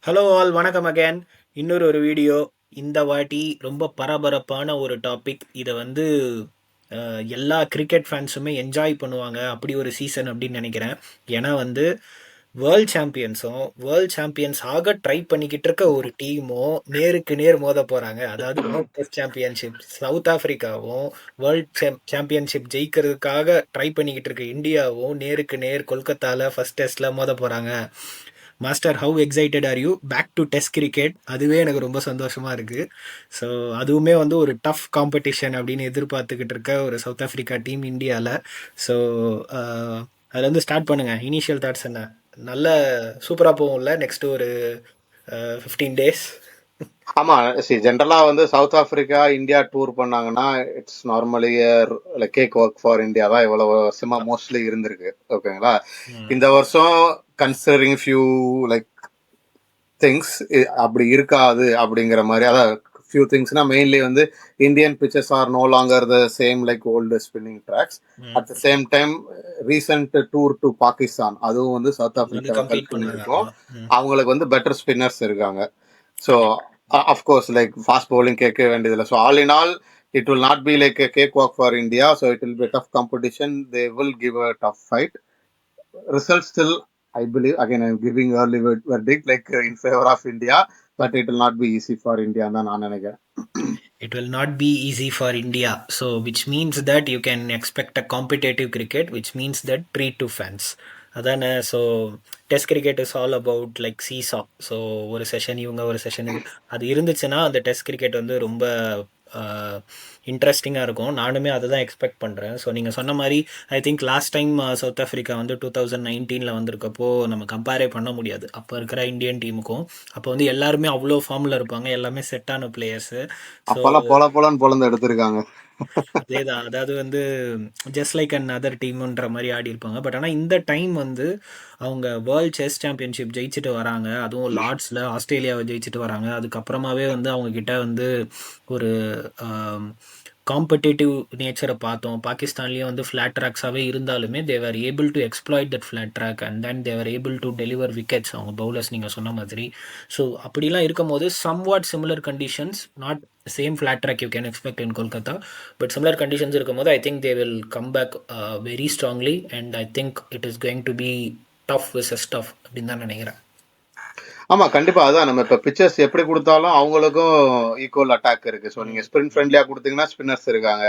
Hello all, வணக்கம் again. இன்னொரு video. இந்த வாட்டி ரொம்ப பரபரப்பான ஒரு டாபிக். இதை வந்து எல்லா கிரிக்கெட் ஃபேன்ஸுமே என்ஜாய் பண்ணுவாங்க. அப்படி ஒரு சீசன் அப்படின்னு நினைக்கிறேன். ஏன்னா வந்து வேர்ல்ட் சாம்பியன்ஸ் ஆக ட்ரை பண்ணிக்கிட்டு இருக்க ஒரு டீமும் நேருக்கு நேர் மோத போகிறாங்க. அதாவது டெஸ்ட் சாம்பியன்ஷிப் சவுத் ஆஃப்ரிக்காவும் வேர்ல்ட் சாம்பியன்ஷிப் ஜெயிக்கிறதுக்காக ட்ரை பண்ணிக்கிட்டு இருக்க இந்தியாவும் நேருக்கு நேர் கொல்கத்தாவில் ஃபர்ஸ்ட் டெஸ்ட்டில் மோத போகிறாங்க. Master, how excited are you back to test cricket? அதுவே எனக்கு ரொம்ப சந்தோஷமாக இருக்குது. ஸோ அதுவுமே வந்து ஒரு டஃப் காம்படிஷன் அப்படின்னு எதிர்பார்த்துக்கிட்டு இருக்க ஒரு சவுத் ஆஃப்ரிக்கா டீம் இந்தியாவில். ஸோ அதில் வந்து ஸ்டார்ட் பண்ணுங்கள். இனிஷியல் தாட்ஸ் என்ன? நல்ல சூப்பராக போகும்ல நெக்ஸ்ட் ஒரு 15 days? ஆமா, ஜென்ரலா வந்து சவுத் ஆப்பிரிக்கா இந்தியா டூர் பண்ணாங்கன்னா it's normally like cake work for India தான் இவ்வளவு வருஷமா மோஸ்ட்லி இருந்திருக்கு. ஓகேங்களா? இந்த வருஷம் கன்சிடரிங் ஃபியூ லைக் திங்ஸ் அப்படி இருக்காது அப்படிங்கிற மாதிரி. அதான் ஃபியூ திங்ஸ்னா மெயின்லி வந்து Indian pitches are no longer the same like old spinning tracks. At the same time recent tour to Pakistan அதுவும் வந்து சவுத் அது வந்து ஆப்பிரிக்காவை ஹெல்ப் கம்ப்ளீட் பண்ணாங்க. பண்ணியிருக்கோம். ஆமாம். அவங்களுக்கு வந்து பெட்டர் ஸ்பின்னர்ஸ் இருக்காங்க. ஸோ கண்டிப்பாக. அஃப்கோர்ஸ் லைக் ஃபாஸ்ட் பவுலிங் கேட்க வேண்டியதில்லை. So all in all it will not be like a cakewalk for India. So it will be a tough competition. They will give a tough fight. Results still, I believe, again, I'm giving early verdict like in favor of India, but it will not be easy for India. And then It will not be easy for India. So, which means that you can expect a competitive cricket, which means that treat to fans. அதானே. So test cricket is all about like seesaw. So ஒரு session இவங்க, ஒரு session இது, அது இருந்துச்சுன்னா அந்த test cricket வந்து ரொம்ப இன்ட்ரெஸ்டிங்காக இருக்கும். நானுமே அதை தான் எக்ஸ்பெக்ட் பண்ணுறேன். ஸோ நீங்கள் சொன்ன மாதிரி I think last time south Africa வந்து 2019 வந்திருக்கப்போ நம்ம கம்பேரே பண்ண முடியாது அப்போ இருக்கிற இந்தியன் டீமுக்கும். அப்போ வந்து எல்லாருமே அவ்வளோ ஃபார்மில் இருப்பாங்க, எல்லாமே செட்டான பிளேயர்ஸு. ஸோ அப்பெல்லாம் பொலன்னு பொலந்து எடுத்திருக்காங்க. அதேதான். அதாவது வந்து ஜஸ்ட் லைக் அன் அதர் டீம்ன்ற மாதிரி ஆடி இருப்பாங்க. பட் ஆனால் இந்த டைம் வந்து அவங்க வேர்ல்ட் செஸ் சாம்பியன்ஷிப் ஜெயிச்சுட்டு வராங்க. அதுவும் லார்ட்ஸில் ஆஸ்திரேலியாவை ஜெயிச்சுட்டு வராங்க. அதுக்கப்புறமாவே வந்து அவங்க கிட்ட வந்து ஒரு காம்படேட்டிவ் நேச்சரை பார்த்தோம். பாகிஸ்தான்லேயும் வந்து ஃப்ளாட் ட்ராக்ஸாகவே இருந்தாலுமே they are able to exploit that flat track and then they are able to deliver wickets. அவங்க பவுலர்ஸ் நீங்கள் சொன்ன மாதிரி. ஸோ அப்படிலாம் இருக்கும்போது somewhat similar conditions, not same flat track you can expect in Kolkata, but similar conditions இருக்கும்போது I think they will come back very strongly and I think it is going to be tough versus tough அப்படின்னு தான் நினைக்கிறேன். ஆமா, கண்டிப்பா. அதான் நம்ம இப்ப pictures எப்படி கொடுத்தாலும் அவங்களுக்கும் ஈக்குவல் அட்டாக் இருக்கு. ஸோ நீங்க ஸ்பின் ஃப்ரெண்ட்லியா கொடுத்தீங்கன்னா ஸ்பின்னர்ஸ் இருக்காங்க.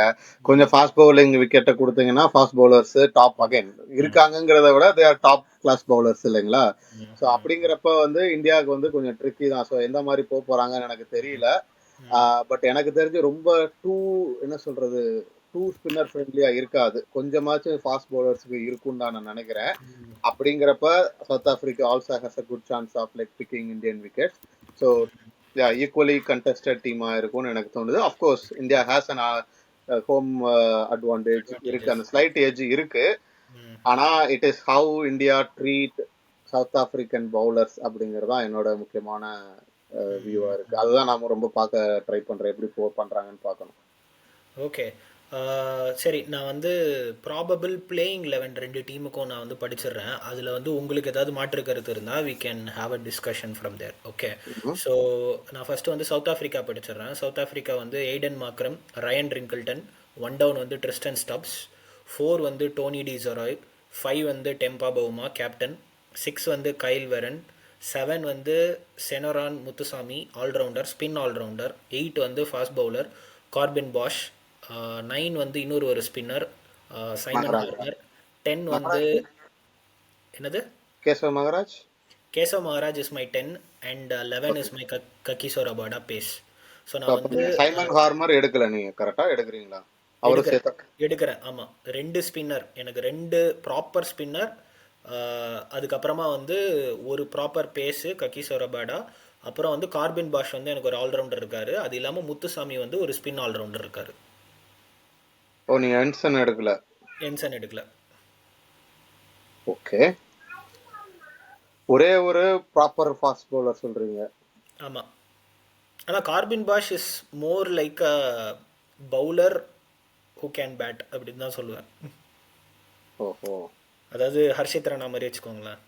கொஞ்சம் ஃபாஸ்ட் பவுலிங் விக்கெட்டை கொடுத்தீங்கன்னா ஃபாஸ்ட் பவுலர்ஸ் டாப் அகைன் இருக்காங்கிறத விட they are top class bowlers இல்லைங்களா? ஸோ அப்படிங்கிறப்ப வந்து இந்தியாவுக்கு வந்து கொஞ்சம் ட்ரிக்கி தான். ஸோ எந்த மாதிரி போக போறாங்கன்னு எனக்கு தெரியல. பட் எனக்கு தெரிஞ்சு ரொம்ப டூ என்ன சொல்றது டூ ஸ்பின்னர் ஃப்ரெண்ட்லியா இருக்காது. கொஞ்சமாச்சும் ஃபாஸ்ட் பவுலர்ஸ்க்கு இருக்கும்னு தான் நான் நினைக்கிறேன். அப்படிங்கிறப்ப South Africa also has a good chance of like picking Indian wickets. So equally contested டீமா இருக்கும்னு எனக்கு தோணுது. Of course India has an home advantage இருக்கு, அந்த ஸ்லைட் ஏஜ் இருக்கு. ஆனா it is how India treat South African bowlers அப்படிங்கறதுதான் என்னோட முக்கியமான வியூவா இருக்கு. அதுதான் நாம ரொம்ப பார்க்க ட்ரை பண்றேன், எப்படி பண்றாங்கன்னு பார்க்கணும். ஓகே. சரி, நான் வந்து ப்ராபபிள் பிளேயிங் 11 ரெண்டு டீமுக்கும் நான் வந்து படிச்சிடுறேன். அதில் வந்து உங்களுக்கு ஏதாவது மாற்று கருத்து இருந்தால் we can have a discussion from there. Okay. So நான் ஃபஸ்ட்டு வந்து சவுத் ஆஃப்ரிக்கா படிச்சிடுறேன். சவுத் ஆஃப்ரிக்கா வந்து Aidan Markram, Ryan Rickelton, one down வந்து ட்ரிஸ்டன் ஸ்டப்ஸ், 4 வந்து டோனி டி ஜொராய், 5 வந்து டெம்பா பவுமா கேப்டன், 6 வந்து கைல் வெரன், 7 வந்து செனரான் முத்துசாமி ஆல்ரவுண்டர், ஸ்பின் ஆல்ரவுண்டர், 8 வந்து ஃபாஸ்ட் பவுலர் கார்பின் பாஷ், 9 வந்து இன்னொரு ஒரு ஸ்பின்னர் சைமன் மகராஜ் ஹார்மர், 10 வந்து மகராஜ் என்னது Keshav Maharaj. Keshav Maharaj is my 10 and 11 okay. Is my Kagiso Rabada pace. So நான் அப்ப வந்து நீங்க சைமன் ஹார்மர் எடுக்கல, நீங்க கரெக்டா எடுக்கிறீங்களா? அவரும் எடுக்கிறேன் சேர்த்தா? எடுக்கிறேன் ஆமாம். 2 ஸ்பின்னர், எனக்கு 2 ப்ராப்பர் ஸ்பின்னர், அதுக்கப்புறமா வந்து ஒரு ப்ராப்பர் பேஸு கக்கிசோ ரபாடா, அப்புறம் வந்து கார்பின் பாஷ் வந்து எனக்கு ஒரு ஆல்ரவுண்டர் இருக்கார். அது இல்லாமல் முத்துசாமி வந்து ஒரு ஸ்பின் ஆல்ரவுண்டர் இருக்கார். ஓ, நீங்க என்சன் எடுக்கல? என்சன் எடுக்கல. ஓகே. ஒரே ஒரு ப்ராப்பர் ஃபாஸ்ட் பவுலர் சொல்றீங்க? ஆமாம். ஆனால் Corbin Bosch is more like a bowler who can bat அப்படின்னு தான் சொல்லுவேன். ஓஹோ. அதாவது ஹர்ஷித் ராணா மாதிரி வச்சுக்கோங்களேன்.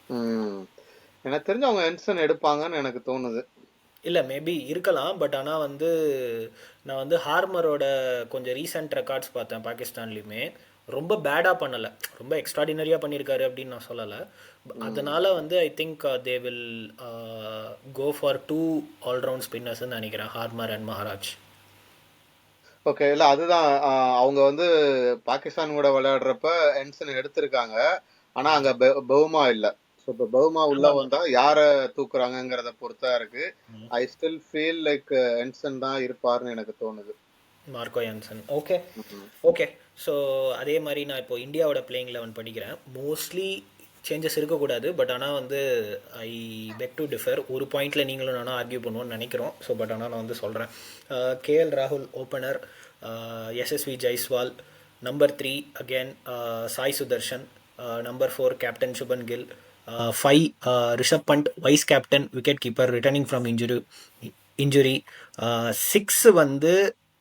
ம். எனக்கு தெரிஞ்சு அவங்க என்சன் எடுப்பாங்கன்னு எனக்கு தோணுது. இல்லை மேபி இருக்கலாம், பட் ஆனால் வந்து நான் வந்து ஹார்மரோட கொஞ்சம் ரீசெண்ட் ரெக்கார்ட்ஸ் பார்த்தேன் பாகிஸ்தான்லேயுமே. ரொம்ப பேடாக பண்ணலை, ரொம்ப எக்ஸ்ட்ராடினரியாக பண்ணியிருக்காரு அப்படின்னு நான் சொல்லலை. அதனால் வந்து I think they will go for two allround ஸ்பின்னர்ஸ்ன்னு நினைக்கிறேன், ஹார்மர் அண்ட் மகாராஜ். ஓகே, இல்ல அதுதான் அவங்க வந்து பாகிஸ்தான் கூட விளையாடுறப்ப என்சன் எடுத்திருக்காங்க. ஆனா அங்க பவுமா இல்ல. ஸோ இப்போ பவுமா உள்ள ஆமாம் வந்தா யார தூக்குறாங்கங்கிறத பொறுத்தா இருக்கு. ஐ ஸ்டில் ஃபீல் லைக் என்சன் தான் இருப்பாருன்னு எனக்கு தோணுது. Marco Jansen. Okay okay. So அதே மாதிரி நான் இப்போ இந்தியாவோட பிளேயிங் 11 படிக்கிறேன். மோஸ்ட்லி சேஞ்சஸ் இருக்கக்கூடாது, பட் ஆனால் வந்து ஐ பெக் டு டிஃபர். ஒரு பாயிண்டில் நீங்களும் நானும் ஆர்கியூ பண்ணுவோன்னு நினைக்கிறோம். ஸோ பட் ஆனால் நான் வந்து சொல்கிறேன். கேஎல் ராகுல் ஓப்பனர், எஸ்எஸ்வி Jaiswal. Number 3 again Sai Sudharsan. Number 4 captain Shubman Gill. 5 Rishabh Pant vice captain wicket keeper returning from injury. 6 வந்து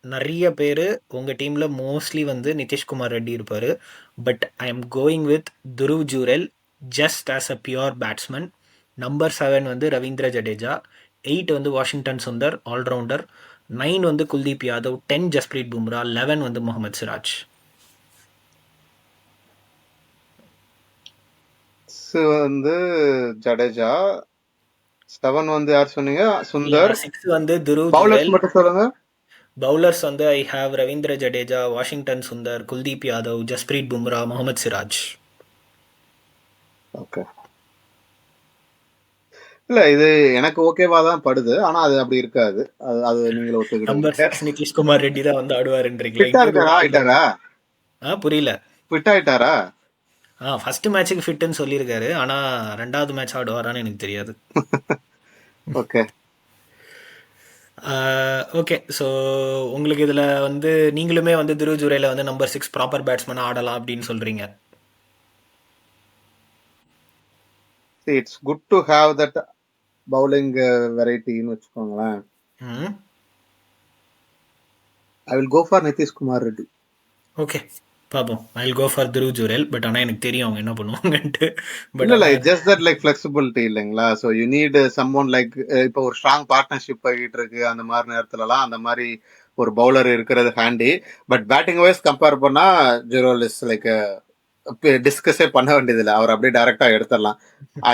நிறைய பேர் உங்கள் டீமில் மோஸ்ட்லி வந்து நிதிஷ்குமார் ரெட்டி இருப்பார், but I am going with Dhruv Jurel just as a pure batsman. Number 7 வந்து ரவீந்திர ஜடேஜா. 8 வந்து வாஷிங்டன் சுந்தர் ஆல்ரவுண்டர். 9 வந்து குல்தீப் யாதவ். 10 ஜஸ்பிரீத் பும்ரா. 11 வந்து முகமது சிராஜ். வந்து ஜடேஜா. 7 வந்து யார் சொன்னீங்க? சுந்தர். 6 வந்து துருவ் பவுலர்ஸ் ஜூரெல். மட்டும் சொல்லுங்க. பவுலர்ஸ் வந்து I have Ravindra Jadeja, Washington Sundar, Kuldeep Yadav, Jasprit Bumrah, Mohammed Siraj. Okay, இல்ல இது எனக்கு ஓகேவா தான் படுது. ஆனா அது அப்படி இருக்காது. அது நீங்களும் நம்பர் ஒத்துக்கிடுவீங்க. 6 நிதிஷ்குமார் ரெட்டி தான் வந்து ஆடுவாருன்றீங்களா ஃபிட்டா இன்னொரு இருக்காரா? வாட்டியில்? ஆயிட்டாரா? புரியல. ஃபிட் ஆயிட்டாரா? ஃபர்ஸ்ட் மேட்ச்சுக்கு ஃபிட்டுன்னு சொல்லியிருக்காரு, ஆனால் ரெண்டாவது மேட்ச் ஆடுவாரான்னு எனக்கு தெரியாது. Okay okay. ஸோ உங்களுக்கு இதில் வந்து நீங்களுமே வந்து துருவ் ஜூரேல வந்து நம்பர் 6 ப்ராப்பர் பேட்ஸ்மேனாக ஆடலாம் அப்படின்னு சொல்கிறீங்க. It's good to have that bowling வெரைட்டின்னு வச்சுக்கோங்களேன். ஐ will go for Nitish Kumar Reddy. Okay பார்ப்போம். ஐ will go for Dhruv Jurel, but ஆனால் எனக்கு தெரியும் அவங்க என்ன பண்ணுவாங்கன்ட்டு. பட் இல்ல ஜஸ்ட் தட் லைக் ஃபிளெக்சிபிலிட்டி இல்லைங்களா? So you need someone like இப்போ ஒரு ஸ்ட்ராங் பார்ட்னர்ஷிப் போயிட்டு இருக்கு அந்த மாதிரி நேரத்துலலாம் அந்த மாதிரி ஒரு பவுலர் இருக்கிறது handy. But batting wise compare பண்ணா ஜெரோல் இஸ் லைக் டிஸ்கஸே பண்ண வேண்டியதில்லை. அவர் அப்படியே டைரக்டா எடுத்துடலாம்.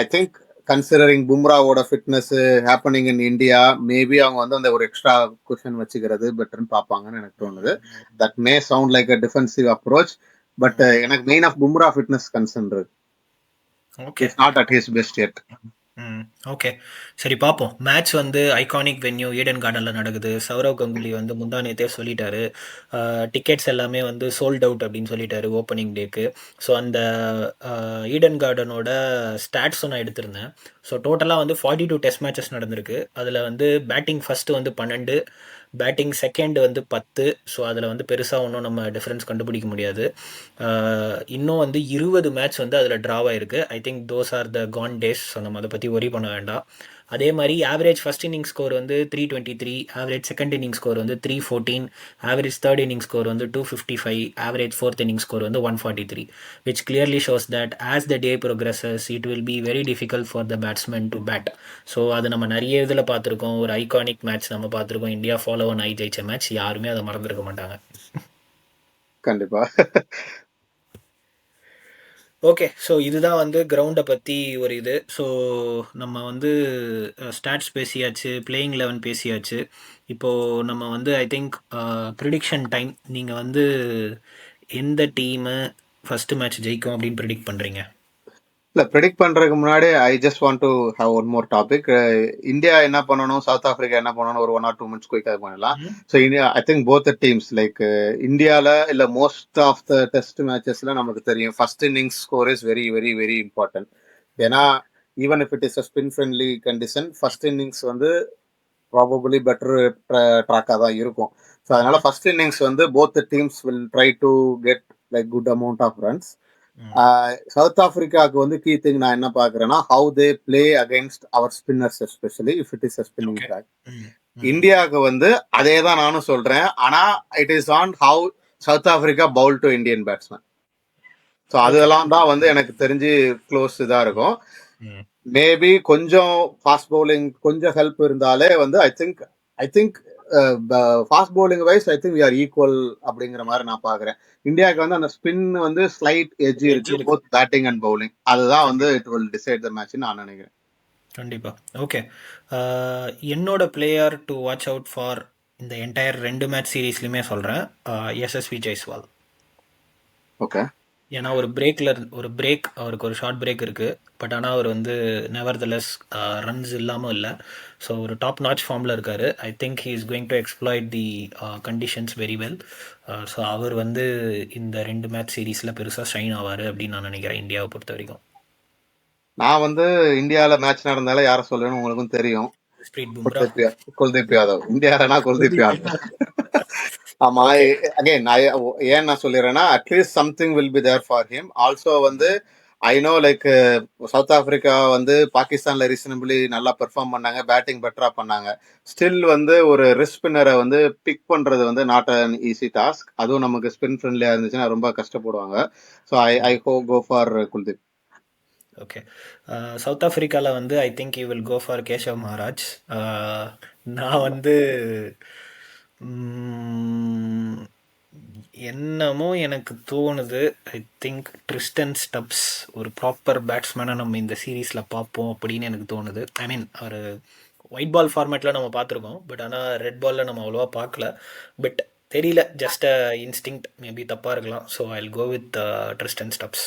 ஐ திங்க் கன்சிடரிங் பும்ராவோட fitness happening in India, maybe அவங்க வந்து அந்த ஒரு எக்ஸ்ட்ரா குஷன் வச்சுக்கிறது பெட்டர்னு பார்ப்பாங்கன்னு எனக்கு தோணுது. That may sound like a defensive approach, but எனக்கு main of Bumrah fitness concern இருக்கு. Okay it's not at his best yet. Okay சரி பார்ப்போம். மேட்ச் வந்து ஐகானிக் வென்யூ ஈடன் கார்டனில் நடக்குது. சௌரவ் கங்குலி வந்து முந்தா நேத்தே சொல்லிட்டாரு, டிக்கெட்ஸ் எல்லாமே வந்து சோல்ட் அவுட் அப்படின்னு சொல்லிட்டாரு ஓப்பனிங் டேக்கு. ஸோ அந்த ஈடன் கார்டனோட ஸ்டாட்ஸும் நான் எடுத்திருந்தேன். ஸோ டோட்டலாக வந்து 42 டெஸ்ட் மேட்சஸ் நடந்திருக்கு. அதில் வந்து பேட்டிங் ஃபஸ்ட்டு வந்து 12, பேட்டிங் செகண்ட் வந்து 10. ஸோ அதில் வந்து பெருசாக ஒன்றும் நம்ம டிஃப்ரென்ஸ் கண்டுபிடிக்க முடியாது. இன்னும் வந்து 20 மேட்ச் வந்து அதில் ட்ராவாக இருக்குது. I think those are the gone days. So நம்ம அதை பற்றி ஒரி பண்ண வேண்டாம். அதே மாதிரி ஆவரேஜ் ஃபஸ்ட் இன்னிங் ஸ்கோர் வந்து 323, ஆவரேஜ் செகண்ட் இன்னிங் ஸ்கோர் வந்து 314, ஆவரேஜ் தேர்ட் இன்னிங் ஸ்கோர் வந்து 255, ஆவரேஜ் ஃபோர்த் இன்னிங் ஸ்கோர் வந்து 143, which clearly shows that as the day progresses it will be very difficult for the batsman to bat. So அது நம்ம நிறைய இதில் பார்த்துருக்கோம். ஒரு iconic match நம்ம பார்த்துருக்கோம், இந்தியா ஃபாலோ ஒன் ஐ ஜெயிச்ச மேட்ச். யாருமே அதை மறந்துருக்க மாட்டாங்க. கண்டிப்பா. ஓகே. ஸோ இதுதான் வந்து கிரவுண்டை பற்றி ஒரு இது. ஸோ நம்ம வந்து ஸ்டாட்ஸ் பேசியாச்சு, பிளேயிங் 11 பேசியாச்சு. இப்போது நம்ம வந்து ஐ திங்க் ப்ரிடிக்ஷன் டைம். நீங்கள் வந்து எந்த டீமு ஃபஸ்ட்டு மேட்ச் ஜெயிக்கும் அப்படின்னு ப்ரிடிக்ட் பண்ணுறீங்க? இல்ல ப்ரெடிக்ட் பண்றதுக்கு முன்னாடி I just want to have one more topic. India என்ன பண்ணணும், சவுத் ஆப்பிரிக்கா என்ன பண்ணணும், ஒரு 1 or 2 minutes குயிக்காக பண்ணலாம். So India I think both the teams like இந்தியாவில் இல்லை மோஸ்ட் ஆஃப் த டெஸ்ட் மேட்சஸ்ல நமக்கு தெரியும் first innings score is very very very important. ஏன்னா even if it is a spin friendly condition, first innings வந்து probably better ட்ராக்காக தான் இருக்கும். ஸோ அதனால ஃபர்ஸ்ட் இன்னிங்ஸ் வந்து both the teams will try to get like good amount of runs. South ஆப்பிரிக்காவுக்கு வந்து key thing நான் என்ன பாக்குறேன்னா how they play against our spinners, especially if it is a spinning track. இந்தியாவுக்கு வந்து அதே தான் நானும் சொல்றேன். ஆனா it is on how South Africa bowl to Indian batsman. So அதெல்லாம் தான் வந்து எனக்கு தெரிஞ்சு க்ளோஸ் இதா இருக்கும். மேபி கொஞ்சம் ஃபாஸ்ட் பவுலிங் கொஞ்சம் ஹெல்ப் இருந்தாலே வந்து I think fast bowling wise I think we are equal அப்படிங்கிற மாதிரி நான் பாக்குறேன். இந்தியாவுக்கு வந்து அந்த ஸ்பின் வந்து ஸ்லைட் எட்ஜ் எட்ஜ் இருக்கு, இருக்கு. Both batting and bowling. அதுதான் வந்து கண்டிப்பா it will decide the match நான் நினைக்கிறேன். கண்டிப்பா. ஓகே. என்னோட player to watch out for இந்த என்டையர் 2 மேட்ச் சீரீஸ்லையுமே சொல்கிறேன், எஸ்எஸ்வி ஜெய்ஸ்வால். ஓகே. ஏன்னா ஒரு பிரேக் அவருக்கு ஒரு ஷார்ட் பிரேக் இருக்குது. பட் ஆனால் அவர் வந்து நெவர்தலெஸ் ரன்ஸ் இல்லாமல் இல்லை. ஸோ ஒரு டாப் நாச் ஃபார்மில் இருக்கார். I think he is going to exploit the conditions very well. So அவர் வந்து இந்த 2 மேட்ச் சீரீஸில் பெருசாக ஷைன் ஆவார் அப்படின்னு நான் நினைக்கிறேன், இந்தியாவை பொறுத்த வரைக்கும். நான் வந்து இந்தியால மேட்ச் நடந்தாலே யாரை சொல்லுவேன்னு உங்களுக்கும் தெரியும். ஸ்பிரிட் பும்ரா. குல்தீப் யாதவ். இந்தியானா குல்தீப் யாதவ். ஆமா. ஓகே. அகைன் ஏன் நான் சொல்லிடுறேன்னா at least something will be there for him. Also வந்து I know like South Africa வந்து பாகிஸ்தான்ல ரீசனபிளி நல்லா பெர்ஃபார்ம் பண்ணாங்க, பேட்டிங் பெட்டரா பண்ணாங்க. ஸ்டில் வந்து ஒரு ரிஸ்க் ஸ்பின்னரை வந்து பிக் பண்றது வந்து நாட் அன் ஈஸி டாஸ்க். அதுவும் நமக்கு ஸ்பின் ஃப்ரெண்ட்லியா இருந்துச்சுன்னா ரொம்ப கஷ்டப்படுவாங்க. So I go for Kuldeep. Okay. South ஆஃப்ரிக்காவில் வந்து I think you will go for Keshav Maharaj. நான் வந்து ம், என்னமோ எனக்கு தோணுது, ஐ திங்க் ட்ரிஸ்டன் ஸ்டப்ஸ் ஒரு ப்ராப்பர் பேட்ஸ்மேனை நம்ம இந்த சீரீஸில் பார்ப்போம் அப்படின்னு எனக்கு தோணுது. ஐ மீன் ஒரு ஒயிட் பால் ஃபார்மேட்டில் நம்ம பார்த்துருக்கோம், பட் ஆனால் ரெட் பாலில் நம்ம அவ்வளோவா பார்க்கல. பட் தெரியல, ஜஸ்ட் இன்ஸ்டிங்க்ட், மேபி தப்பாக இருக்கலாம். So I will go with Tristan Stubbs.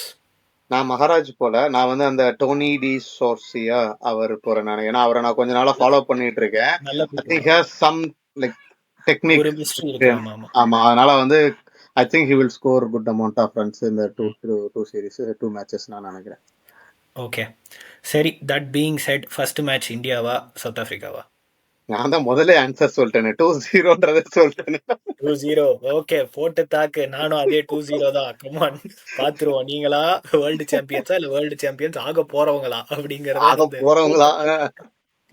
நான் மகாராஜ் போல, நான் வந்து அந்த டோனி டி சோர்சியா அவர் போறேன் நான். ஏன்னா அவரை நான் கொஞ்ச நாளா ஃபாலோ பண்ணிட்டு இருக்கேன். நல்ல ஐ பேர் திங்க் தான். ஹேஸ் சம் லைக் ஒரு டெக்னிக். மிஸ்ட்ரி இருக்கு. ஆமாம் ஆமாம். ஆமா, அதனால வந்து I think he will score good amount of runs இந்த டூ சீரிஸ் 2 மேட்சஸ் நான் நினைக்கிறேன். ஓகே. சரி, that being set, first match இந்தியாவா சவுத் ஆஃப்ரிக்காவா? நான் தான் முதல்ல ஆன்சர் சொல்லிட்டேனே, 2-0 சொல்லிட்டேனே. 2-0. ஓகே, போட்டு தாக்கு. நானும் அதே 2-0 தான். கமான், பார்த்துருவோம். நீங்களா வேர்ல்டு சாம்பியன்ஸா இல்லை வேர்ல்டு சாம்பியன்ஸ் ஆக போறவங்களா அப்படிங்கிறத ஆக வந்து போறவங்களா?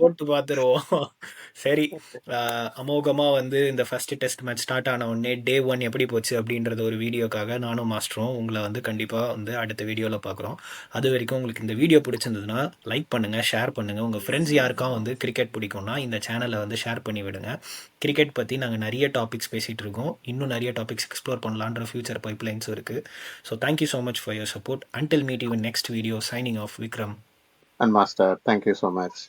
போட்டு பார்த்துருவோம். சரி. அமோகமாக வந்து இந்த ஃபர்ஸ்ட் டெஸ்ட் மேட்ச் ஸ்டார்ட் ஆன உடனே டே 1 எப்படி போச்சு அப்படின்றத ஒரு வீடியோக்காக நானும் மாஸ்டரும் உங்களை வந்து கண்டிப்பாக வந்து அடுத்த வீடியோவில் பார்க்குறோம். அது வரைக்கும் உங்களுக்கு இந்த வீடியோ பிடிச்சிருந்ததுன்னா லைக் பண்ணுங்கள், ஷேர் பண்ணுங்கள். உங்கள் ஃப்ரெண்ட்ஸ் யாருக்கும் வந்து கிரிக்கெட் பிடிக்கும்னா இந்த சேனலை வந்து ஷேர் பண்ணி விடுங்க. கிரிக்கெட் பற்றி நாங்கள் நிறைய டாபிக்ஸ் பேசிகிட்டு இருக்கோம். இன்னும் நிறைய டாபிக்ஸ் எக்ஸ்ப்ளோர் பண்ணலான்ற ஃபியூச்சர் பைப்லைன்ஸும் இருக்குது. So thank you so much for your support. Until meet you in next video. Signing off, Vikram and master, thank you so much.